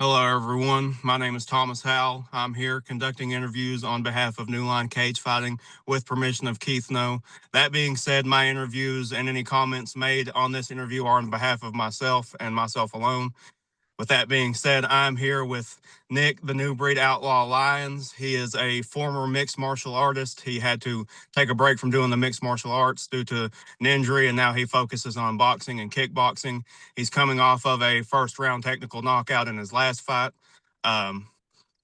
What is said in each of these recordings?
Hello, everyone. My name is Thomas Howell. I'm here conducting interviews on behalf of New Line Cage Fighting with permission of Keith No. That being said, my interviews and any comments made on this interview are on behalf of myself and myself alone. With that being said, I'm here with Nick, the Nubreed Outlaw Lyons. He is a former mixed martial artist. He had to take a break from doing the mixed martial arts due to an injury, and now he focuses on boxing and kickboxing. He's coming off of a first round technical knockout in his last fight. Um,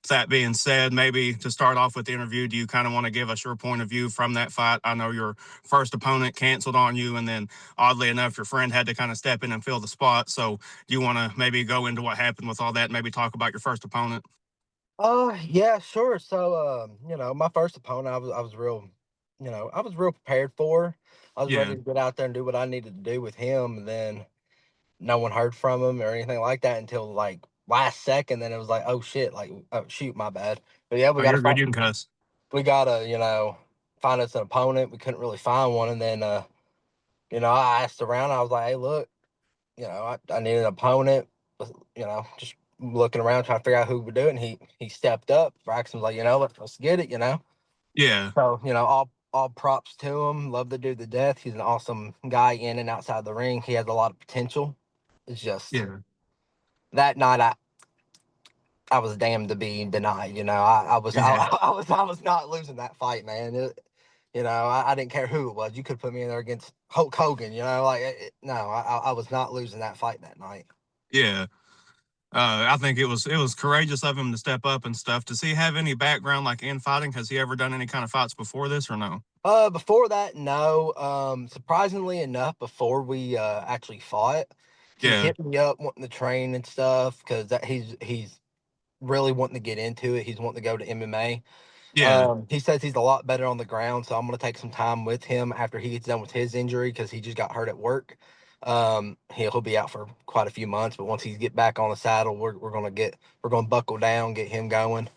that being said, maybe to start off with the interview, do you kind of want to give us your point of view from that fight? I know your first opponent canceled on you, and then oddly enough, your friend had to kind of step in and fill the spot. So, do you want to maybe go into what happened with all that and maybe talk about your first opponent? Yeah, sure. My first opponent, I was real prepared for. I was ready Yeah. to get out there and do what I needed to do with him. And then no one heard from him or anything like that until like last second. Then it was like, oh shit, like, oh shoot, my bad. But yeah, we Oh, got to you're good. fight. You can cuss. We got to, find us an opponent. We couldn't really find one. And then, I asked around. I was like, hey, look, I need an opponent. Just looking around trying to figure out who would do it. And he stepped up. Braxton was like, let's get it. Yeah. So, all props to him. Love the dude to death. He's an awesome guy in and outside the ring. He has a lot of potential. It's just Yeah. that night I was damned to be denied. Yeah. I was not losing that fight, man. I didn't care who it was. You could put me in there against Hulk Hogan. No, I was not losing that fight that night. Yeah. I think it was courageous of him to step up and stuff. Does he have any background like in fighting? Has he ever done any kind of fights before this or no? Before that, no. Surprisingly enough, before we actually fought, he Yeah. hit me up wanting to train and stuff because he's really wanting to get into it. He's wanting to go to MMA. Yeah. He says he's a lot better on the ground, so I'm gonna take some time with him after he gets done with his injury because he just got hurt at work. He'll be out for quite a few months, but once he get back on the saddle, we're gonna buckle down, get him going.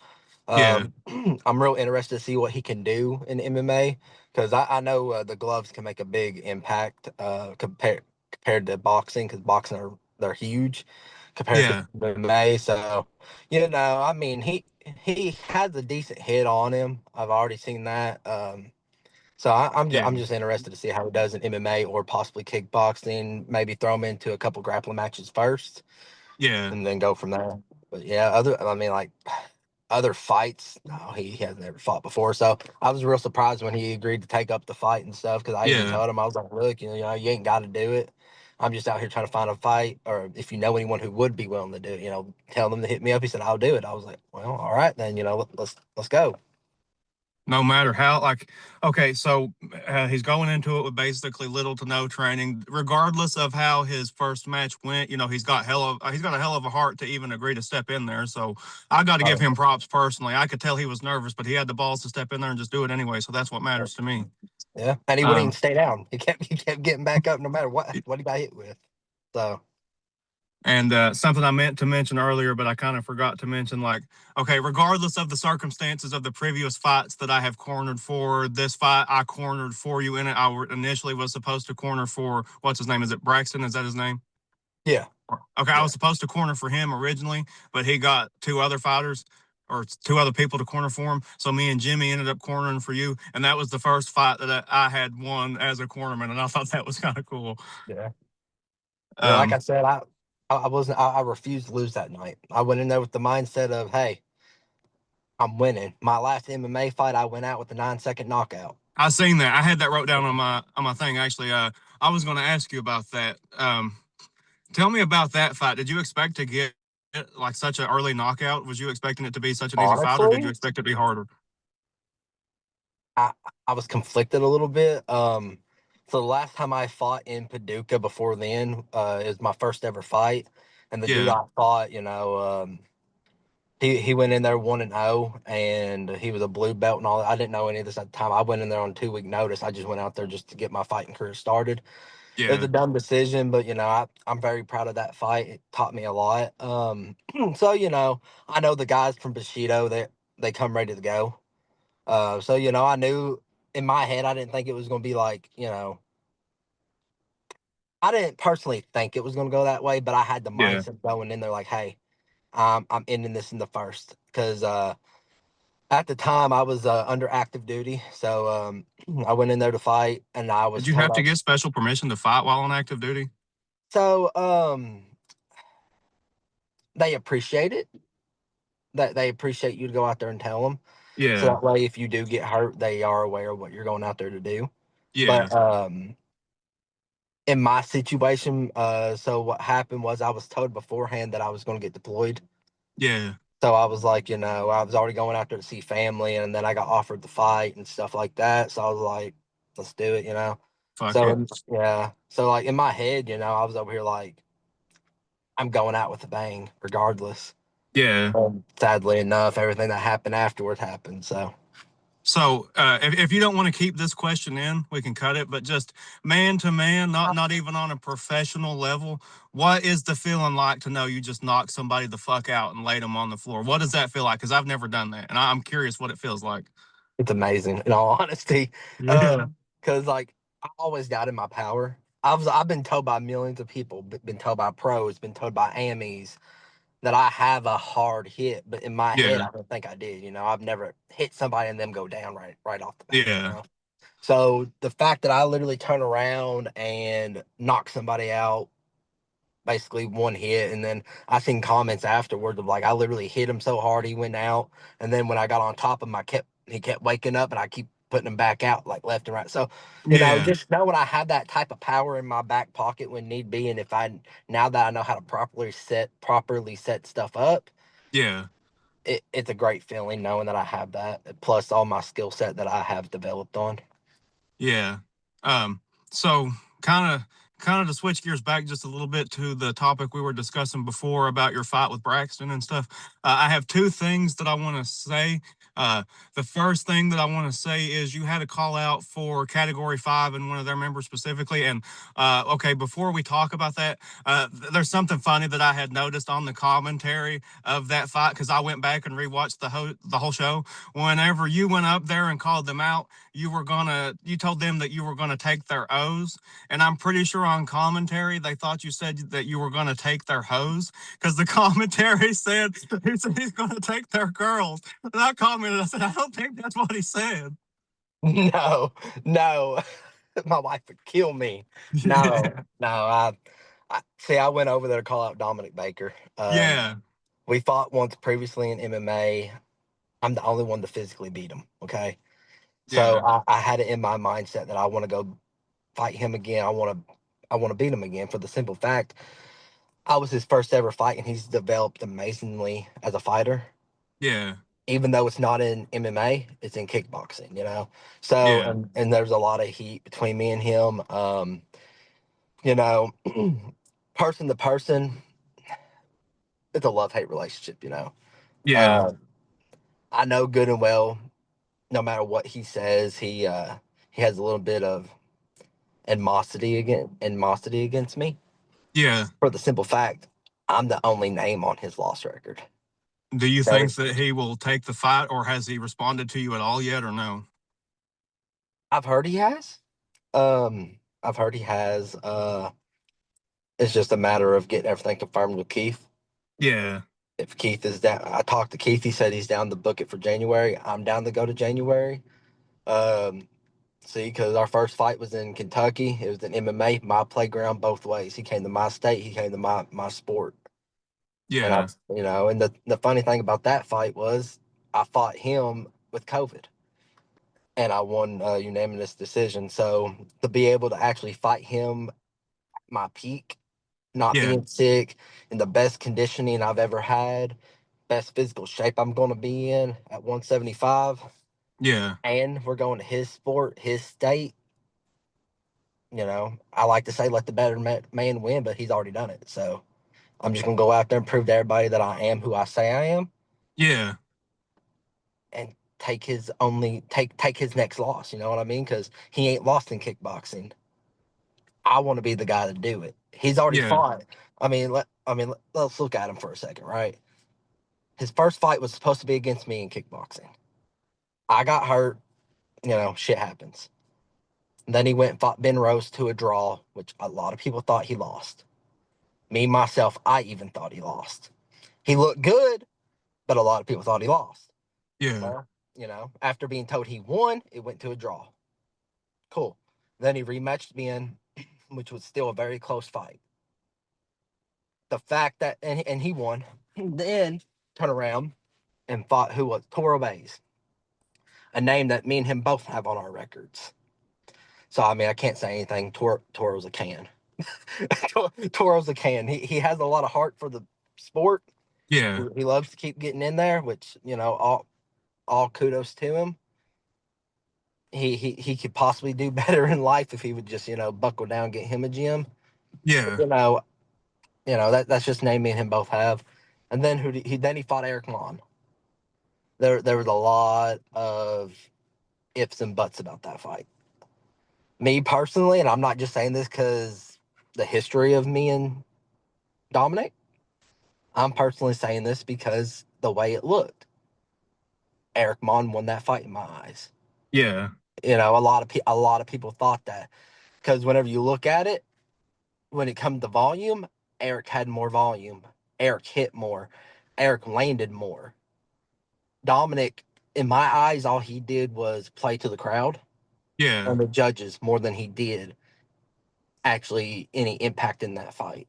Yeah. Um, I'm real interested to see what he can do in MMA because I know the gloves can make a big impact compared to boxing because boxing they're huge compared to Yeah. MMA. So, I mean, he has a decent hit on him. I've already seen that. I'm Yeah. just interested to see how he does in MMA or possibly kickboxing. Maybe throw him into a couple grappling matches first Yeah. and then go from there. But yeah, other fights, no, he hasn't ever fought before. So I was real surprised when he agreed to take up the fight and stuff because I even Yeah. told him, I was like, look, you ain't got to do it. I'm just out here trying to find a fight, or if you know anyone who would be willing to do it, tell them to hit me up. He said, I'll do it. I was like, well, all right, then, let's go. No matter how, like, okay, so he's going into it with basically little to no training, regardless of how his first match went. He's got a hell of a heart to even agree to step in there. So I got to give Oh, him props personally. I could tell he was nervous, but he had the balls to step in there and just do it anyway. So that's what matters to me. yeah. And he wouldn't even Um, stay down. He kept getting back up no matter what he got hit with. So, And something I meant to mention earlier, but I kind of forgot to mention, like, okay, regardless of the circumstances of the previous fights that I have cornered for, this fight I cornered for you in it. Initially was supposed to corner for, what's his name? Is it Braxton? Is that his name? yeah. Okay, I Yeah. was supposed to corner for him originally, but he got two other fighters or two other people to corner for him. So me and Jimmy ended up cornering for you, and that was the first fight that I had won as a cornerman, and I thought that was kind of cool. Yeah. Yeah, like I Um, said, I wasn't. I refused to lose that night. I went in there with the mindset of, hey, I'm winning. My last MMA fight, I went out with a 9-second knockout. I seen that. I had that wrote down on my thing actually. I was going to ask you about that. Tell me about that fight. Did you expect to get like such an early knockout? Was you expecting it to be such an easy fight, or did you Honestly, expect it to be harder? I I was conflicted a little bit. So the last time I fought in Paducah before then, is my first ever fight, and the dude Yeah, I fought, he went in there 1-0, and he was a blue belt and all that. I didn't know any of this at the time. I went in there on 2-week notice. I just went out there just to get my fighting career started. It was yeah, a dumb decision, but I'm very proud of that fight. It taught me a lot. So I know the guys from Bushido. They come ready to go. I knew in my head I didn't think it was going to be like I didn't personally think it was going to go that way, but I had the yeah, mindset going in there like, hey, I'm ending this in the first because at the time I was under active duty, so I went in there to fight, and I was Did you told have I. to get special permission to fight while on active duty? So they appreciate it. That they appreciate you to go out there and tell them. So Yeah, that way, if you do get hurt, they are aware of what you're going out there to do. yeah, But in my situation, so what happened was I was told beforehand that I was going to get deployed. yeah. So I was like, I was already going out there to see family, and then I got offered the fight and stuff like that. So I was like, let's do it. Fuck it. So yeah, so like in my head, I was over here like, I'm going out with a bang, regardless. Yeah. Sadly enough, everything that happened afterward happened. So So, if you don't want to keep this question in, we can cut it. But just man to man, not even on a professional level, what is the feeling like to know you just knocked somebody the fuck out and laid them on the floor? What does that feel like? Because I've never done that, and I'm curious what it feels like. it's amazing, in all honesty, Yeah, because like I always got in my power. I've been told by millions of people, been told by pros, been told by AMEs that I have a hard hit, but in my head, yeah, I don't think I did. I've never hit somebody and them go down right off the bat. yeah, So the fact that I literally turn around and knock somebody out, basically one hit, and then I seen comments afterwards of like I literally hit him so hard he went out, and then when I got on top of him, he kept waking up, and I keep putting him back out like left and right. So yeah, just knowing I have that type of power in my back pocket when need be, and if I now that I know how to properly set stuff up, yeah. it's a great feeling knowing that I have that, plus all my skill set that I have developed on. Yeah. Um, so kind of to switch gears back just a little bit to the topic we were discussing before about your fight with Braxton and stuff. I have two things that I want to say. The first thing that I want to say is you had a call out for Category 5 and one of their members specifically. And okay, before we talk about that, there's something funny that I had noticed on the commentary of that fight because I went back and rewatched the whole show. Whenever you went up there and called them out, you told them that you were gonna take their O's, and I'm pretty sure on commentary they thought you said that you were gonna take their hoes because the commentary said he's gonna take their girls. And I commented, I said, I don't think that's what he said. No, no, my wife would kill me. No, Yeah, no, I see. I went over there to call out Dominic Baker. yeah, We fought once previously in MMA. I'm the only one to physically beat him. Okay, so yeah, I had it in my mindset that I want to go fight him again. I want to beat him again for the simple fact I was his first ever fight, and he's developed amazingly as a fighter. yeah, Even though it's not in MMA, it's in kickboxing. So yeah, and there's a lot of heat between me and him. You know, person to person, it's a love hate relationship. yeah, Uh, I know good and well, no matter what he says, he has a little bit of animosity against me yeah. for the simple fact I'm the only name on his loss record. Do you There, think that he will take the fight, or has he responded to you at all yet, or no? I've heard he has. I've heard he has. It's just a matter of getting everything confirmed with Keith. Yeah, If Keith is down, I talked to Keith. He said he's down to book it for January. I'm down to go to January. Um, See, because our first fight was in Kentucky. It was an MMA, my playground both ways. He came to my state. He came to my sport. And yeah, and the funny thing about that fight was I fought him with COVID, and I won a unanimous decision. So to be able to actually fight him, my peak, not yeah, being sick, in the best conditioning I've ever had, best physical shape I'm going to be in at 175, yeah, and we're going to his sport, his state. I like to say let the better man win, but he's already done it. So I'm just gonna go out there and prove to everybody that I am who I say I am, yeah, and take his next loss. You know what I mean? Because he ain't lost in kickboxing. I want to be the guy to do it. He's already yeah, fought. Let's look at him for a second, right? His first fight was supposed to be against me in kickboxing. I got hurt. Shit happens. And then he went and fought Ben Rose to a draw, which a lot of people thought he lost. Me myself, I even thought he lost. He looked good, but a lot of people thought he lost. Yeah. Well, after being told he won, it went to a draw. Cool. Then he rematched Ben, which was still a very close fight. The fact that and he won, then turn around and fought who was Toro Bays, a name that me and him both have on our records. So I mean, I can't say anything. Toro's a can. Toro's a can. He has a lot of heart for the sport. Yeah. He loves to keep getting in there, which all kudos to him. He could possibly do better in life if he would just buckle down, and get him a gym. But, Yeah. that's just a name me and him both have. And then he fought Eric Mon. There was a lot of ifs and buts about that fight. Me personally, and I'm not just saying this because the history of me and Dominic. I'm personally saying this because the way it looked. Eric Mon won that fight in my eyes. Yeah. A lot of people thought that because whenever you look at it, when it comes to volume, Eric had more volume. Eric hit more. Eric landed more. Dominic, in my eyes, all he did was play to the crowd Yeah. and the judges more than he did actually any impact in that fight.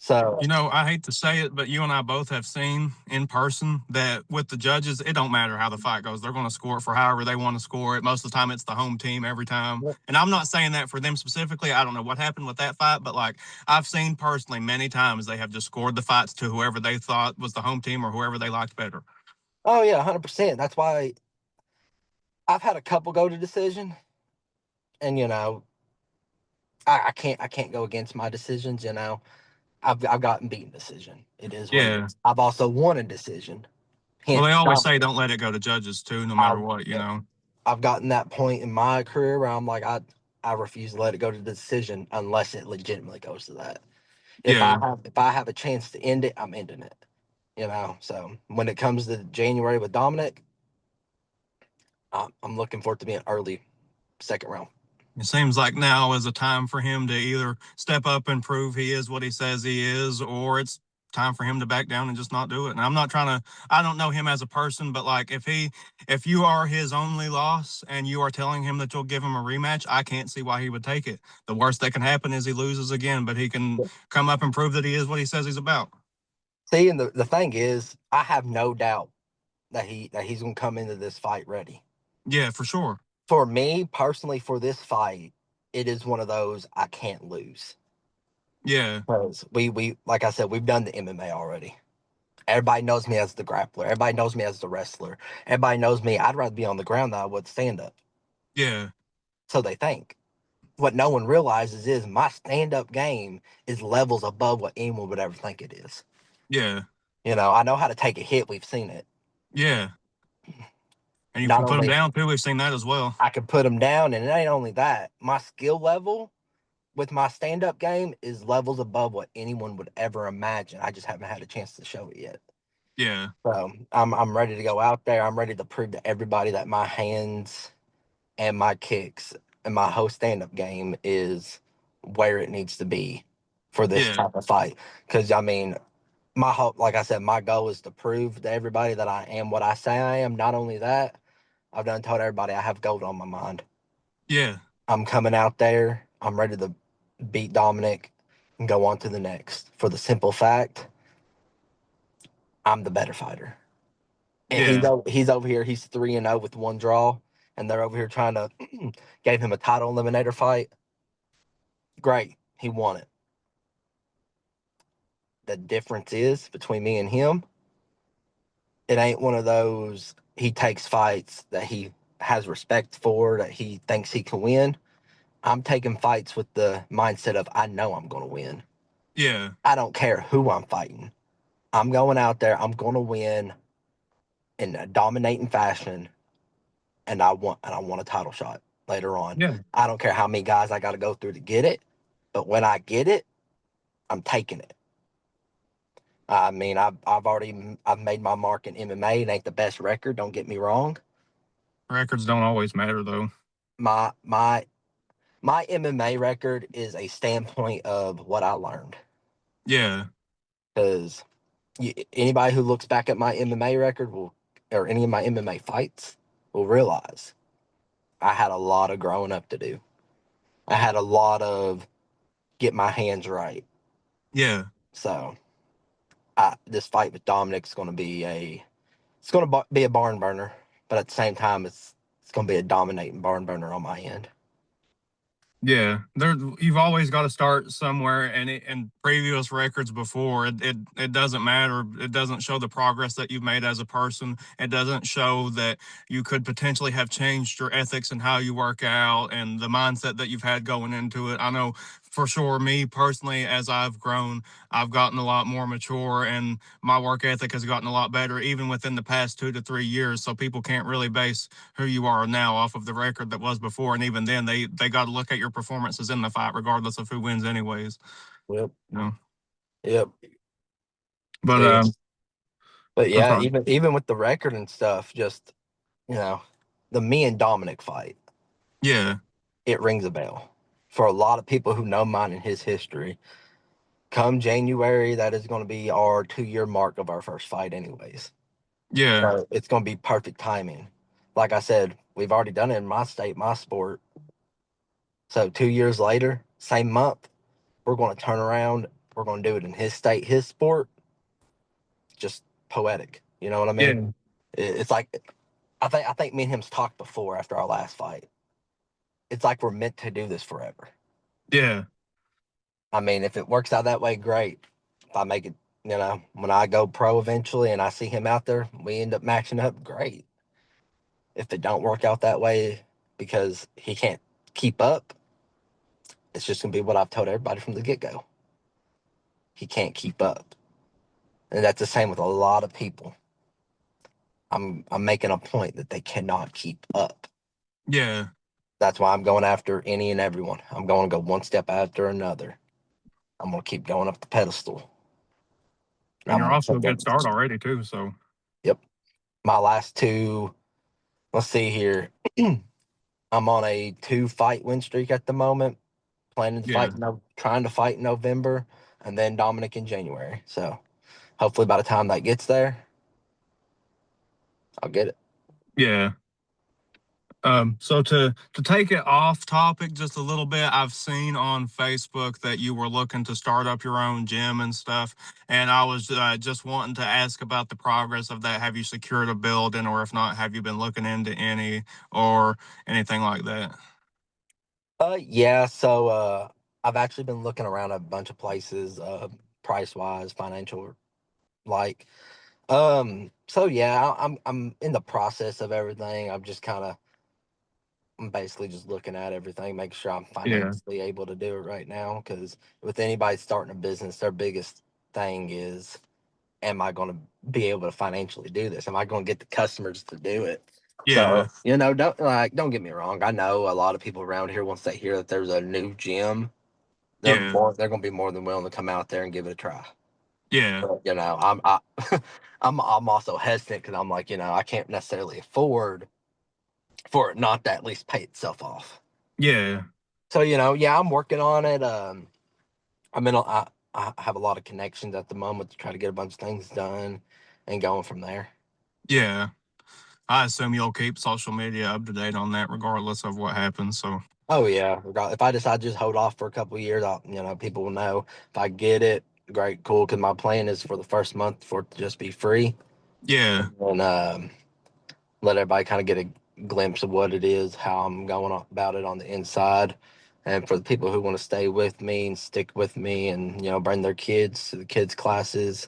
So, I hate to say it, but you and I both have seen in person that with the judges, it don't matter how the fight goes. They're going to score it for however they want to score it. Most of the time, it's the home team every time. And I'm not saying that for them specifically. I don't know what happened with that fight, but like I've seen personally many times they have just scored the fights to whoever they thought was the home team or whoever they liked better. oh yeah, 100%. That's why I've had a couple go to decision, and I can't go against my decisions. I've gotten beaten decision. It is what it Yeah. is. I've also won a decision. Well, they Hence, always say don't let it go to judges too, no matter I've what. I've gotten that point in my career where I'm like I refuse to let it go to the decision unless it legitimately goes to that. Yeah. If I have a chance to end it, I'm ending it. So when it comes to January with Dominic, I'm looking for it to be an early second round. It seems like now is a time for him to either step up and prove he is what he says he is, or it's time for him to back down and just not do it. And I'm not trying to, I don't know him as a person, but like if you are his only loss and you are telling him that you'll give him a rematch, I can't see why he would take it. The worst that can happen is he loses again, but he can come up and prove that he is what he says he's about. See, and the thing is, I have no doubt that he's gonna come into this fight ready. Yeah, for sure. For me personally, for this fight, it is one of those I can't lose. Yeah, Because we like I said, we've done the MMA already. Everybody knows me as the grappler. Everybody knows me as the wrestler. Everybody knows me. I'd rather be on the ground than I would stand up. yeah, So they think. What no one realizes is my stand up game is levels above what anyone would ever think it is. yeah, I know how to take a hit. We've seen it. yeah. And you Not can put him only down too. We've seen that as well. I can put them down, and it ain't only that. My skill level with my stand up game is levels above what anyone would ever imagine. I just haven't had a chance to show it yet. Yeah, So I'm ready to go out there. I'm ready to prove to everybody that my hands and my kicks and my whole stand up game is where it needs to be for this yeah, type of fight. Because I mean, my whole like I said, my goal is to prove to everybody that I am what I say I am. Not only that, I've done told everybody I have gold on my mind. yeah, I'm coming out there. I'm ready to beat Dominic and go on to the next. For the simple fact, I'm the better fighter. And yeah, he's over here. He's 3-0 with one draw, and they're over here trying to gave him a title eliminator fight. Great, he won it. The difference is between me and him, it ain't one of those he takes fights that he has respect for, that he thinks he can win. I'm taking fights with the mindset of I know I'm going to win. yeah, I don't care who I'm fighting. I'm going out there. I'm going to win in a dominating fashion, and I want a title shot later on. yeah, I don't care how many guys I got to go through to get it, but when I get it, I'm taking it. I mean, I've made my mark in MMA. It ain't the best record. Don't get me wrong. records don't always matter though. My my my MMA record is a standpoint of what I learned. Yeah, Because Anybody who looks back at my MMA record or any of my MMA fights, will realize I had a lot of growing up to do. I had a lot of get my hands right. Yeah. So this fight with Dominic's going to be a barn burner, but at the same time, it's going to be a dominating barn burner on my end. Yeah, you've always got to start somewhere, and previous records before it doesn't matter. It doesn't show the progress that you've made as a person. It doesn't show that you could potentially have changed your ethics and how you work out and the mindset that you've had going into it. I know for sure, me personally, as I've grown, I've gotten a lot more mature, and my work ethic has gotten a lot better, even within the past 2 to 3 years. So people can't really base who you are now off of the record that was before, and even then, they got to look at your performances in the fight, regardless of who wins, anyways. Yep. You know? Yep. But Yeah. But I'm yeah, sorry. even with the record and stuff, just the me and Dominic fight, Yeah, it rings a bell for a lot of people who know mine and his history. Come January, that is going to be our 2 year mark of our first fight, anyways. yeah, So it's going to be perfect timing. Like I said, we've already done it in my state, my sport. So 2 years later, same month, we're going to turn around. We're going to do it in his state, his sport. Just poetic. You know what I mean? yeah, It's like I think me and him's talked before after our last fight. It's like we're meant to do this forever. yeah, I mean, if it works out that way, great. If I make it, when I go pro eventually and I see him out there, we end up matching up, great. If it don't work out that way because he can't keep up, it's just gonna be what I've told everybody from the get go. He can't keep up, and that's the same with a lot of people. I'm making a point that they cannot keep up. yeah. That's why I'm going after any and everyone. I'm going to go one step after another. I'm going to keep going up the pedestal. And I'm you're going off to to a take good them. start already too. So Yep. My last two, let's see here. I'm on a 2 fight win streak at the moment. Planning to yeah, fight, trying to fight in November, and then Dominic in January. So hopefully by the time that gets there, I'll get it. yeah. So to take it off topic just a little bit, I've seen on Facebook that you were looking to start up your own gym and stuff, and I was just wanting to ask about the progress of that. Have you secured a building, or if not, have you been looking into any or anything like that? Yeah. So I've actually been looking around a bunch of places, price wise, financial, like. So yeah, I'm in the process of everything. I'm basically just looking at everything, making sure I'm Yeah, financially able to do it right now. Because with anybody starting a business, their biggest thing is, am I going to be able to financially do this? Am I going to get the customers to do it? So yeah, don't get me wrong. I know a lot of people around here once they hear that there's a new gym, yeah, they're going to be more than willing to come out there and give it a try. yeah, But, I'm also hesitant because I'm like, I can't necessarily afford for it not to at least pay itself off. yeah, So yeah, I'm working on it. I'm in. I have a lot of connections at the moment to try to get a bunch of things done and going from there. yeah. I assume you'll keep social media up to date on that, regardless of what happens. So Oh yeah, if I decide to just hold off for a couple of years, people will know. If I get it, great, cool. Because my plan is for the first month for it to just be free, yeah, and let everybody kind of get a glimpse of what it is, how I'm going about it on the inside. And for the people who want to stay with me and stick with me and, bring their kids to the kids' classes,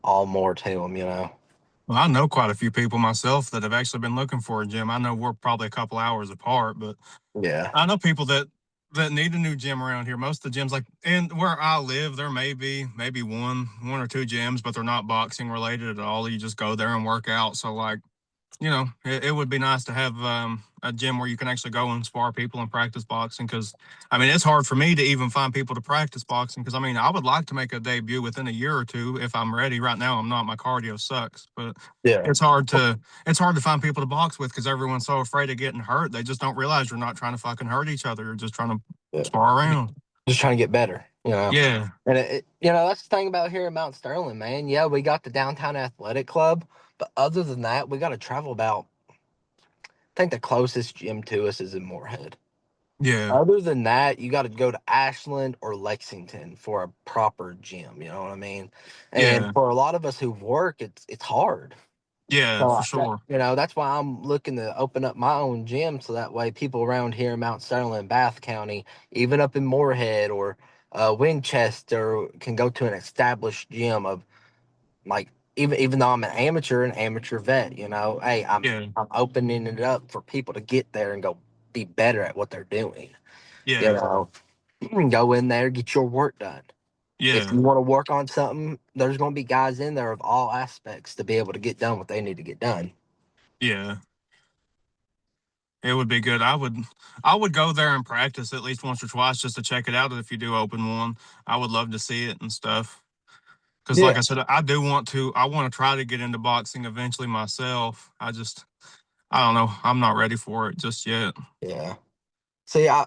all more to them. well, I know quite a few people myself that have actually been looking for a gym. I know we're probably a couple hours apart, but Yeah. I know people that need a new gym around here. Most of the gyms, like and where I live, there may be maybe one or two gyms, but they're not boxing related at all. You just go there and work out. So like, it would be nice to have a gym where you can actually go and spar people and practice boxing. Because I mean, it's hard for me to even find people to practice boxing. Because I mean, I would like to make a debut within a year or two if I'm ready. Right now, I'm not. My cardio sucks, but Yeah. it's hard to it's hard to find people to box with because everyone's so afraid of getting hurt. They just don't realize you're not trying to fucking hurt each other. You're just trying to Yeah. spar around. Just trying to get better. You know, Yeah. and that's the thing about here in Mount Sterling, man. Yeah, we got the downtown athletic club, but other than that, we got to travel about. I think the closest gym to us is in Moorhead. Yeah. Other than that, you got to go to Ashland or Lexington for a proper gym. You know what I mean? And Yeah. for a lot of us who work, it's hard. Yeah, So for sure. that's why I'm looking to open up my own gym, so that way people around here in Mount Sterling, Bath County, even up in Moorhead or Winchester, can go to an established gym of like even though I'm an amateur vet. Hey, Yeah. I'm opening it up for people to get there and go be better at what they're doing. You Yeah. know, go in there, get your work done. If Yeah. you want to work on something, there's going to be guys in there of all aspects to be able to get done what they need to get done. Yeah. It would be good. I would go there and practice at least once or twice just to check it out if you do open one. I would love to see it and stuff. Because like Yeah, I said, I want to try to get into boxing eventually myself. I don't know. I'm not ready for it just yet. yeah. See, I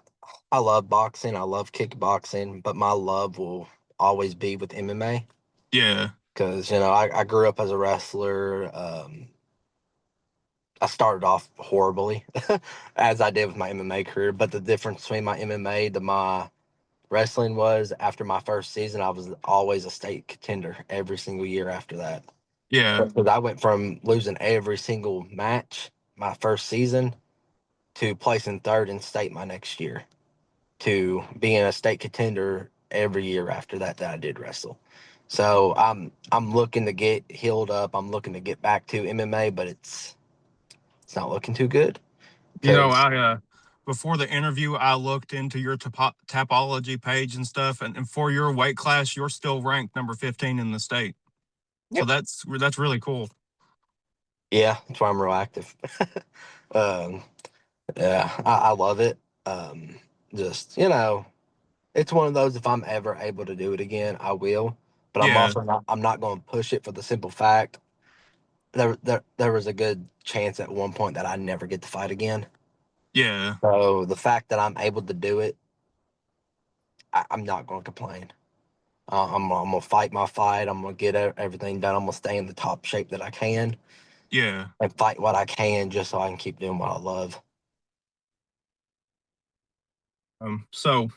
love boxing. I love kickboxing, but my love will always be with MMA Yeah. because I grew up as a wrestler. I started off horribly, as I did with my MMA career. But the difference between my MMA to my wrestling was after my first season, I was always a state contender every single year after that. Yeah. Because I went from losing every single match my first season to placing third in state my next year to being a state contender every year after that I did wrestle. So I'm looking to get healed up. I'm looking to get back to MMA, but it's not looking too good You know, because before the interview, I looked into your tapology page and stuff, and for your weight class, you're still ranked number 15 in the state. So yep, that's really cool. yeah, that's why I'm real active. um, yeah, I love it. Um, just it's one of those. If I'm ever able to do it again, I will. But I'm Yeah. also not. I'm not going to push it for the simple fact there was a good chance at one point that I never get to fight again. Yeah. So the fact that I'm able to do it, I'm not going to complain. I'm gonna fight my fight. I'm gonna get everything done. I'm gonna stay in the top shape that I can Yeah. and fight what I can just so I can keep doing what I love. So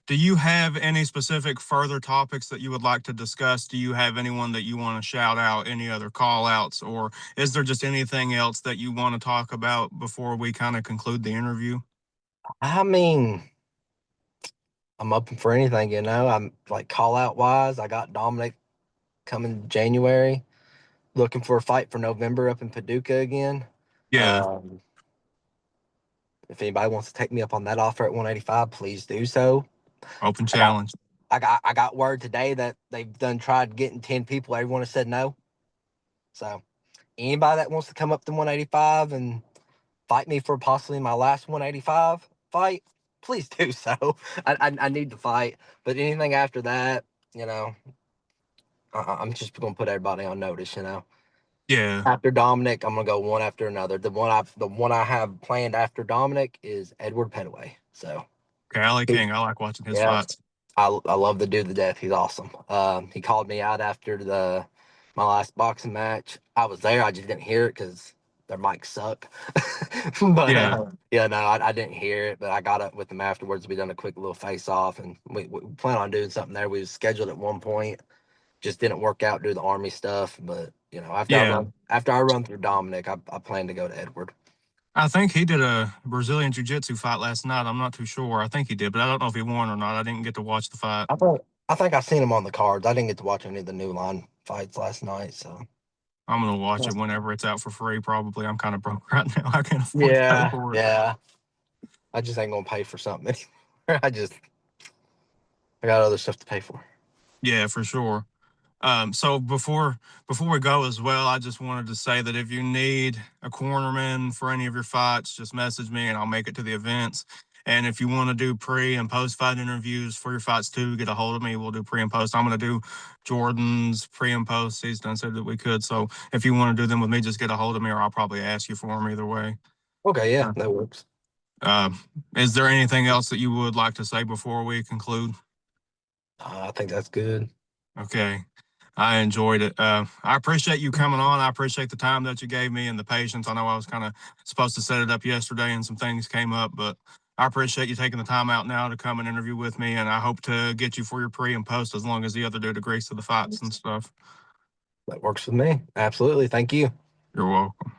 do you have any specific further topics that you would like to discuss? Do you have anyone that you want to shout out, any other call outs, or is there just anything else that you want to talk about before we kind of conclude the interview? I mean, I'm open for anything. I'm like call out wise. I got Dominic coming January. Looking for a fight for November up in Paducah again. Yeah. Um, if anybody wants to take me up on that offer at 185, please do so. Open I got challenge. I got word today that they've done tried getting 10 people. Everyone has said no. So anybody that wants to come up to 185 and fight me for possibly my last 185 fight, please do so. I need to fight. But anything after that, you know, I'm just gonna put everybody on notice. Yeah. After Dominic, I'm gonna go one after another. The one I have planned after Dominic is Edward Petaway. So Cali King. I like watching his yeah, fights. I love the dude to death. He's awesome. He called me out after the my last boxing match. I was there. I just didn't hear it because their mics suck. But Yeah. yeah, no, I didn't hear it. But I got up with him afterwards. We done a quick little face off, and we plan on doing something there. We was scheduled at one point, just didn't work out due to the army stuff. But after I Yeah. run through Dominic, I plan to go to Edward. I think he did a Brazilian Jiu Jitsu fight last night. I'm not too sure. I think he did, but I don't know if he won or not. I didn't get to watch the fight. I think I seen him on the cards. I didn't get to watch any of the new line fights last night. So I'm gonna watch it whenever it's out for free. Probably. I'm kind of broke right now. I can't afford to pay yeah, for it. yeah. I just ain't gonna pay for something anymore. I got other stuff to pay for. Yeah, for sure. So before we go as well, I just wanted to say that if you need a cornerman for any of your fights, just message me and I'll make it to the events. And if you want to do pre and post fight interviews for your fights too, get a hold of me. We'll do pre and post. I'm going to do Jordan's pre and post. He's done said that we could. So if you want to do them with me, just get a hold of me, or I'll probably ask you for them either way. Okay, yeah, Uh, that works. Is there anything else that you would like to say before we conclude? I think that's good. Okay. I enjoyed it. I appreciate you coming on. I appreciate the time that you gave me and the patience. I know I was kind of supposed to set it up yesterday and some things came up, but I appreciate you taking the time out now to come and interview with me. And I hope to get you for your pre and post as long as the other dude agrees to the fights and stuff. That works with me. Absolutely. Thank you. You're welcome.